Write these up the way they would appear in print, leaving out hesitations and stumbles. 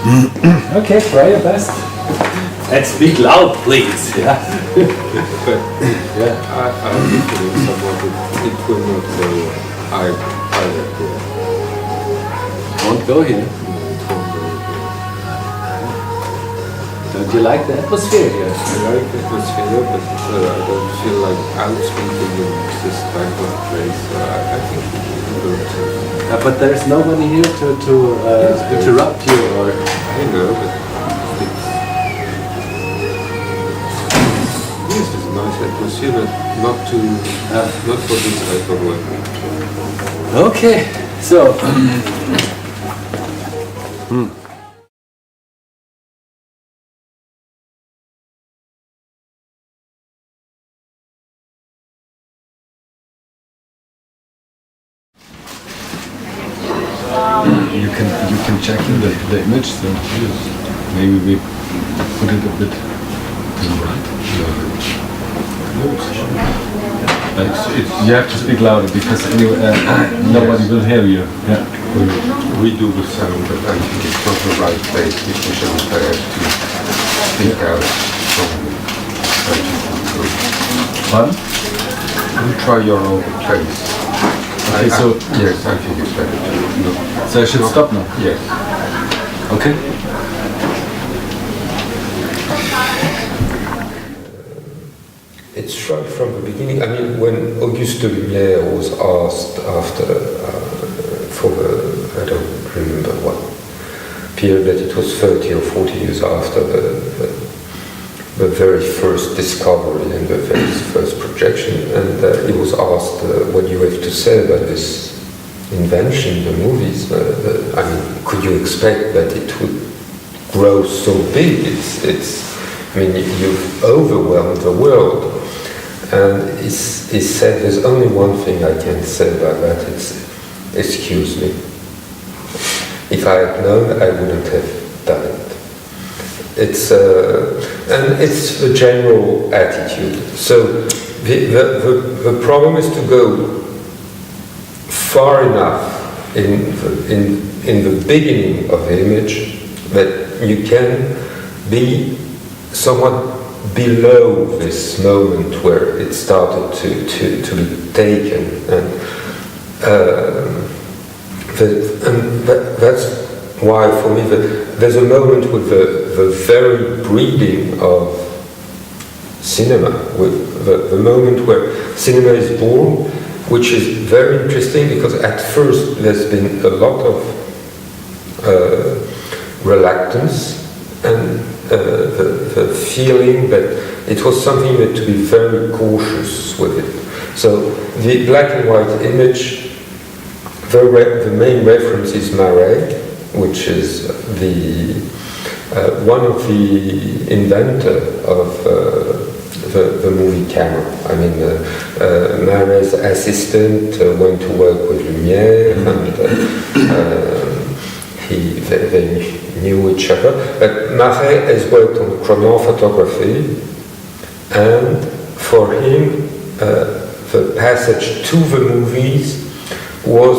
Okay, try your best. And speak loud, please. Yeah. Yeah. I'm feeling somewhat it will not go either here. Won't go here. It won't go here. Don't you like the atmosphere here? I like the atmosphere, but I don't feel like out speaking in this type of place. I think it will go to. But there's nobody here to interrupt you or. I know, but yes, it's a nice atmosphere, but not for this type of work. Okay, so. You can check in the image, so maybe we put it a bit right. You have to speak louder because anyway, nobody will hear you. Yeah. We do the sound, but I think it's not the right place. We should have to speak out strongly. Pardon? You try your own place. Okay, so yes, I think it's better to. No. So I should stop now? Yes. Okay. It's right from the beginning. I mean, when Auguste Lumière was asked after, for the, I don't remember what period, but it was 30 or 40 years after the very first discovery and the very first projection, and he was asked, what do you have to say about this invention, the movies? I mean, could you expect that it would grow so big? I mean, you've overwhelmed the world. And he said, there's only one thing I can say about that, it's, excuse me. If I had known, I wouldn't have done it. It's, and it's the general attitude. So the problem is to go far enough in the beginning of the image that you can be somewhat below this moment where it started to be taken, and that's why for me there's a moment with the very breeding of cinema, with the moment where cinema is born, which is very interesting because at first there's been a lot of reluctance and the feeling that it was something that to be very cautious with it. So the black and white image, the main reference is Marais, which is one of the inventor of the movie camera. I mean, Marais' assistant went to work with Lumière, and they knew each other. But Marais has worked on chronophotography, and for him, the passage to the movies was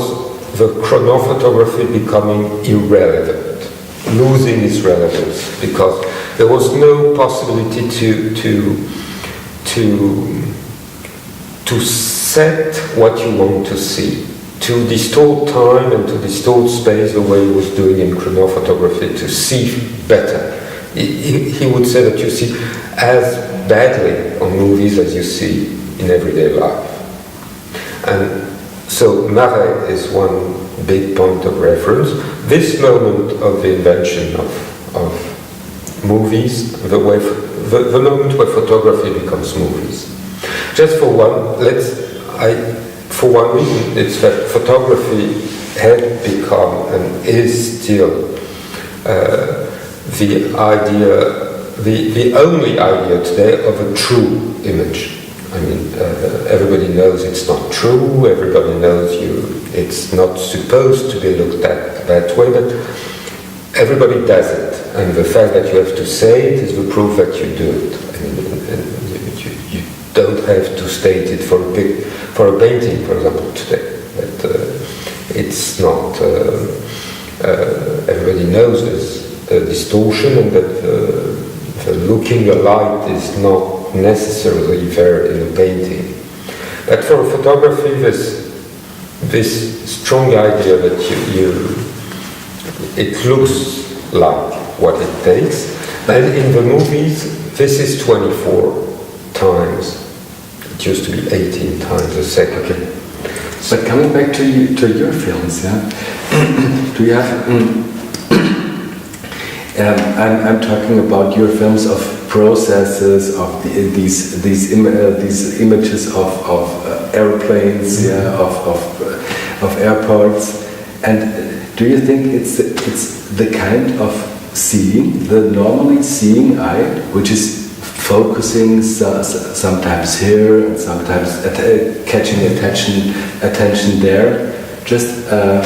the chronophotography becoming irrelevant, losing its relevance, because there was no possibility to set what you want to see, to distort time and to distort space the way he was doing in chronophotography, to see better. He would say that you see as badly on movies as you see in everyday life. And so Marais is one big point of reference. This moment of the invention of movies, the moment where photography becomes movies. Just for one, for one reason, it's that photography had become and is still the only idea today of a true image. I mean, everybody knows it's not true, everybody knows it's not supposed to be looked at that way, but everybody does it. And the fact that you have to say it is the proof that you do it. I mean, you don't have to state it for a painting, for example, today. But it's not, everybody knows this. distortion, and that the looking alike is not necessarily there in the painting. But for photography, this strong idea that it looks like what it takes, and in the movies, this is 24 times. It used to be 18 times a second. Okay. But coming back to your films, yeah, do you have? I'm talking about your films of processes of these images of airplanes, yeah, of airports, and do you think it's the kind of seeing, the normally seeing eye, which is focusing sometimes here and sometimes catching attention there, just a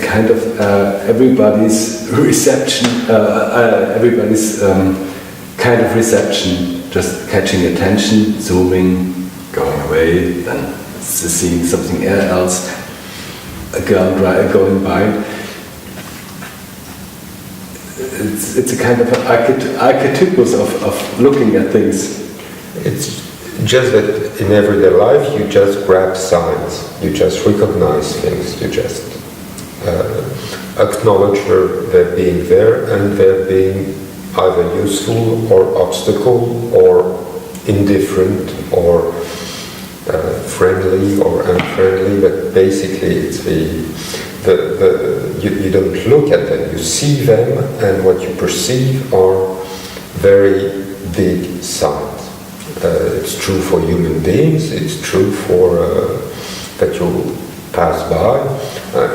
kind of everybody's reception, everybody's kind of reception, just catching attention, zooming, going away, then seeing something else, a girl going by. It's a kind of archetypus of looking at things. It's just that in everyday life you just grab signs, you just recognize things, you just acknowledge they're being there, and they're being either useful or obstacle or indifferent or friendly or unfriendly, but basically it's you don't look at them, you see them, and what you perceive are very big signs. It's true for human beings, it's true for that you pass by,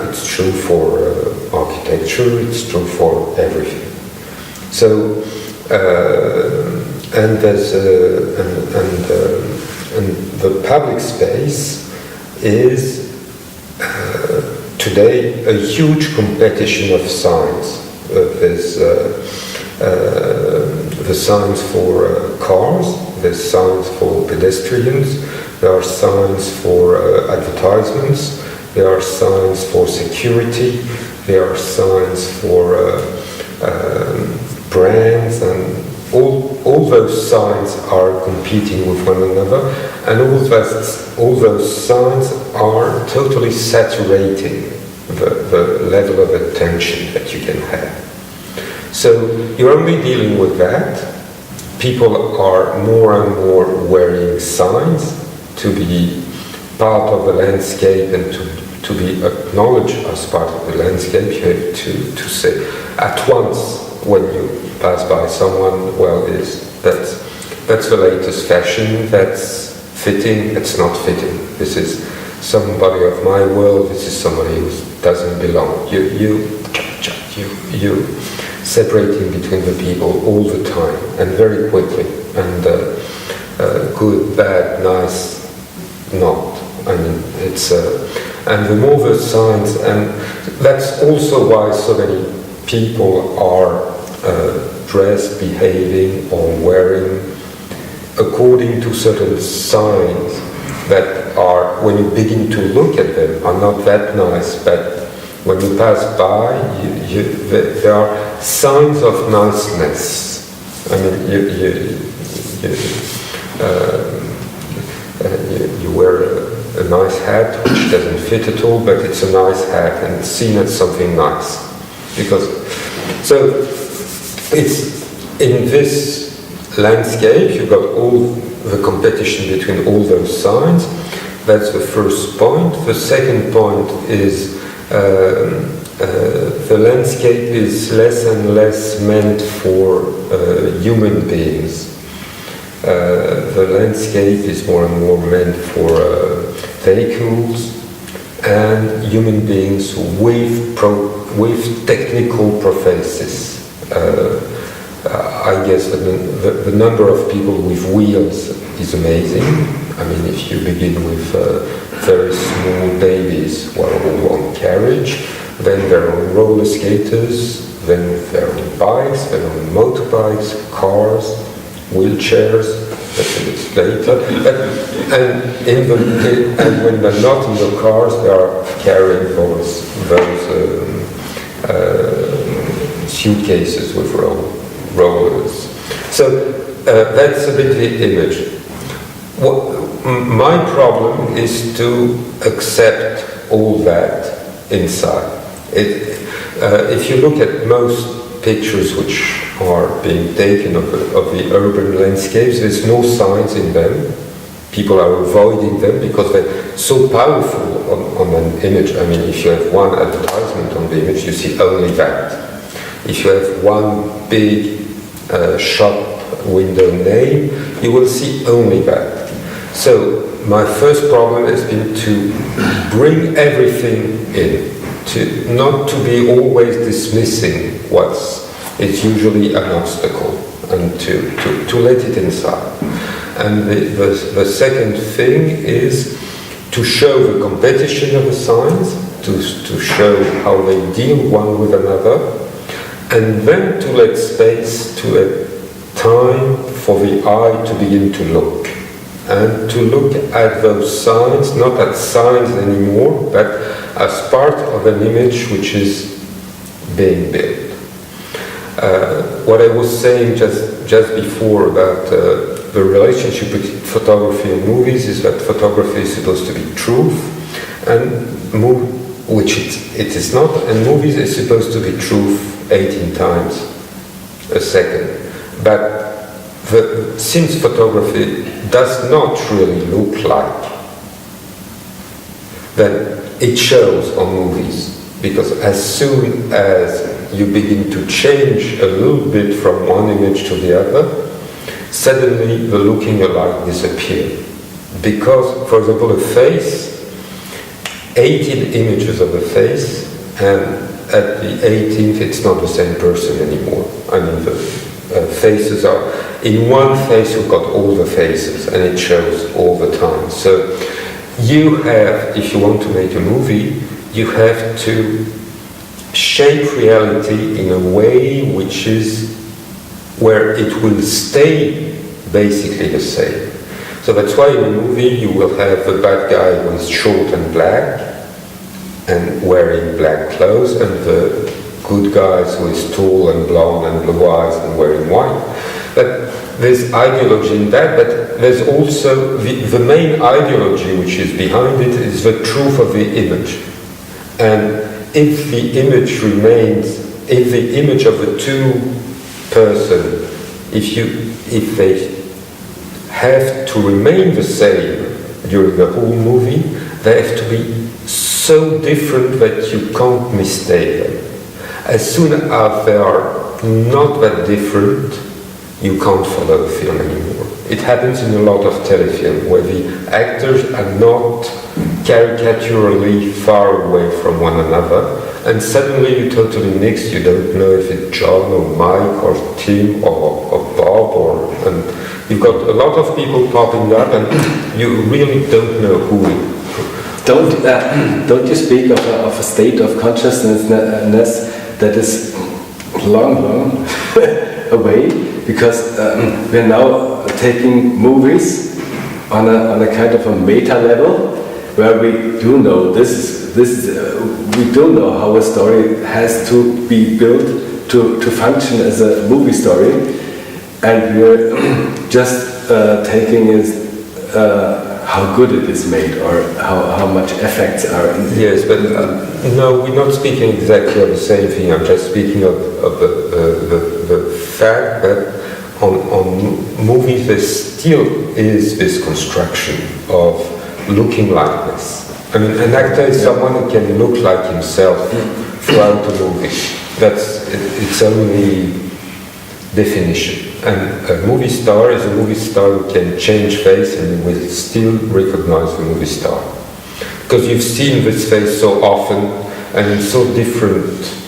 it's true for architecture, it's true for everything. So, and there's and the public space is today a huge competition of signs. There's the signs for cars, there's signs for pedestrians, there are signs for advertisements, there are signs for security, there are signs for brands, and all those signs are competing with one another, and all those signs are totally saturating the level of attention that you can have. So you're only dealing with that. People are more and more wearing signs to be part of the landscape and to be acknowledged as part of the landscape. You have to say at once when you pass by someone, well, that's the latest fashion, that's fitting, it's not fitting. This is somebody of my world, this is somebody who doesn't belong. You separating between the people all the time and very quickly, and good, bad, nice, not. I mean, it's and the more the signs, and that's also why so many people are dressed, behaving, or wearing according to certain signs that are, when you begin to look at them, are not that nice, but when you pass by, there are signs of niceness. I mean, you wear a nice hat, which doesn't fit at all, but it's a nice hat and it's seen as something nice. So it's in this landscape, you've got all the competition between all those signs. That's the first point. The second point is the landscape is less and less meant for human beings. The landscape is more and more meant for vehicles and human beings with technical processes. I guess the number of people with wheels is amazing. I mean, if you begin with very small babies who are all on carriage, then they're on roller skaters, then they're on bikes, then on motorbikes, cars, wheelchairs, that's a bit later. And when they're not in the cars, they are carrying those suitcases with rollers. So that's a bit the image. My problem is to accept all that inside. If you look at most pictures which are being taken of the urban landscapes, there's no signs in them. People are avoiding them because they're so powerful on an image. I mean, if you have one advertisement on the image, you see only that. If you have one big shop window name, you will see only that. So my first problem has been to bring everything in, to not to be always dismissing it's usually an obstacle, and to let it inside. And the second thing is to show the competition of the signs, to show how they deal one with another, and then to let space to a time for the eye to begin to look. And to look at those signs, not as signs anymore, but as part of an image which is being built. What I was saying just before about the relationship between photography and movies is that photography is supposed to be truth, and which it is not, and movies is supposed to be truth 18 times a second. But since photography does not really look like, then it shows on movies, because as soon as you begin to change a little bit from one image to the other, suddenly the looking alike disappears. Because, for example, a face, 18 images of a face, and at the 18th it's not the same person anymore. I mean, the faces are, in one face you've got all the faces, and it shows all the time. So you have, if you want to make a movie, you have to shape reality in a way which is where it will stay basically the same. So that's why in a movie you will have the bad guy who is short and black and wearing black clothes, and the good guys who is tall and blonde and blue eyes and wearing white. But there's ideology in that, but there's also the main ideology which is behind it is the truth of the image. And if the image remains, if the image of the two person, if they have to remain the same during the whole movie, they have to be so different that you can't mistake them. As soon as they are not that different, you can't follow the film anymore. It happens in a lot of telefilm where the actors are not caricaturally far away from one another, and suddenly you totally mix. You don't know if it's John or Mike or Tim or Bob, and you've got a lot of people popping up, and you really don't know who. Don't you speak of a state of consciousness that is long away? Because we're now taking movies on a kind of a meta level, where we do know we do know how a story has to be built to function as a movie story, and we're just taking how good it is made, or how much effects are in it. Yes, but no, we're not speaking exactly of the same thing. I'm just speaking of the fact that on movies there still is this construction of looking like this. I mean, an actor is someone who can look like himself throughout the movie. That's its only definition. And a movie star is a movie star who can change face and will still recognize the movie star. Because you've seen this face so often and it's so different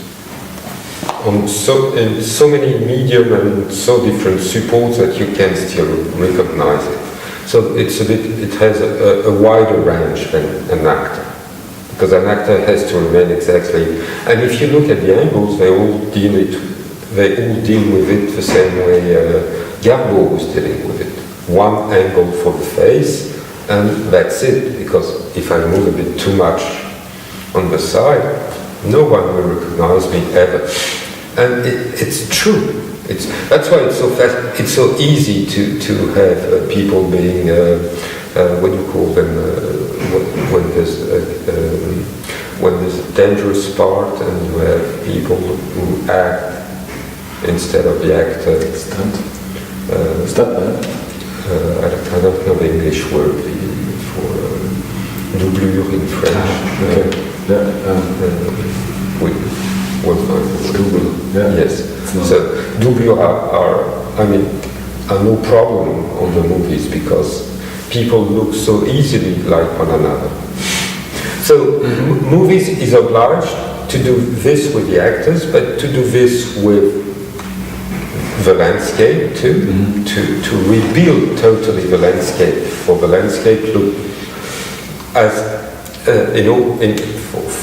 in so many medium and so different supports that you can still recognize it. So it has a wider range than an actor. Because an actor has to remain exactly, and if you look at the angles, they all deal with it the same way Garbo was dealing with it. One angle for the face, and that's it, because if I move a bit too much on the side, no one will recognize me ever. and it's true. That's why it's so fast. It's so easy to have people being what do you call them when there's a dangerous part and you have people who act instead of the actor. Stuntman. I don't know the English word for doublure in French. Okay. Double. Yeah. Yes. So doublure are no problem on the movies because people look so easily like one another. So movies is obliged to do this with the actors, but to do this with the landscape too, to rebuild totally the landscape, for the landscape look as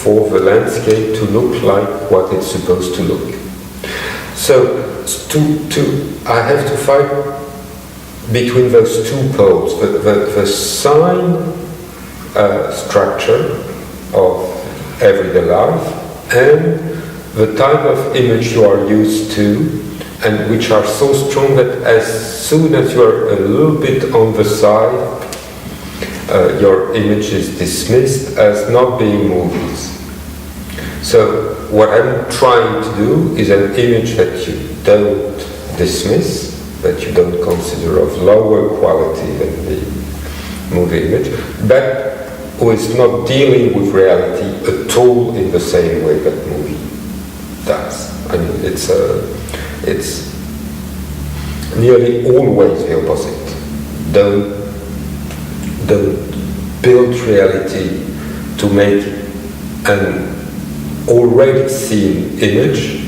for the landscape to look like what it's supposed to look. So I have to fight between those two poles, the sign structure of everyday life and the type of image you are used to, and which are so strong that as soon as you are a little bit on the side, your image is dismissed as not being movies. So what I'm trying to do is an image that you don't dismiss, that you don't consider of lower quality than the movie image, but who is not dealing with reality at all in the same way that movie does. I mean, it's nearly always the opposite. Don't build reality to make an already seen image,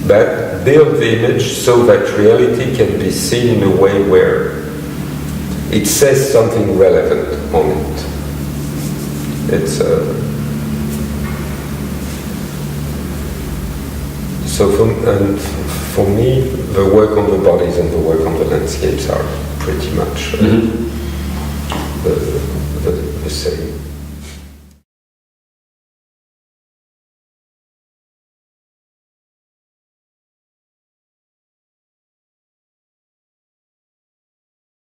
but build the image so that reality can be seen in a way where it says something relevant on it. It's so for me, the work on the bodies and the work on the landscapes are pretty much the same.